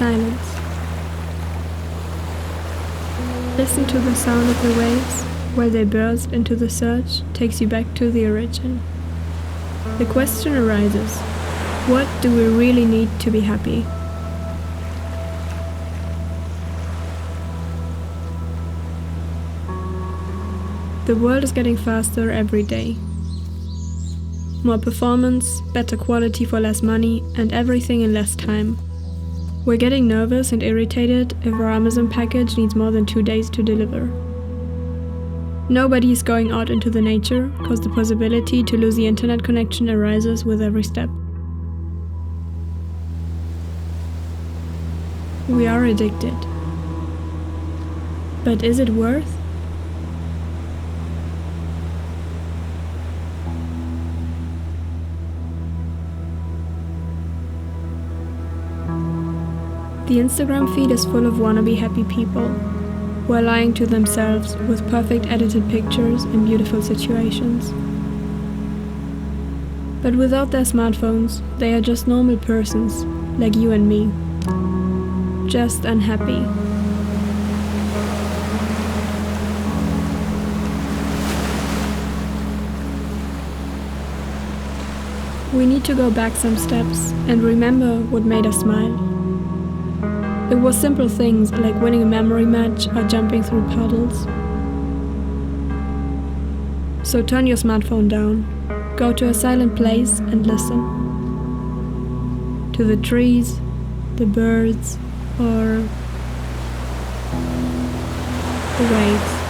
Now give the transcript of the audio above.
silence. Listen to the sound of the waves while they burst into the surge, takes you back to the origin. The question arises, what do we really need to be happy? The world is getting faster every day. More performance, better quality for less money, and everything in less time. We're getting nervous and irritated if our Amazon package needs more than 2 days to deliver. Nobody is going out into the nature, because the possibility to lose the internet connection arises with every step. We are addicted. But is it worth? The Instagram feed is full of wannabe happy people who are lying to themselves with perfect edited pictures in beautiful situations. But without their smartphones, they are just normal persons, like you and me. Just unhappy. We need to go back some steps and remember what made us smile. It was simple things like winning a memory match or jumping through puddles. So turn your smartphone down, go to a silent place and listen. To the trees, the birds, or the waves.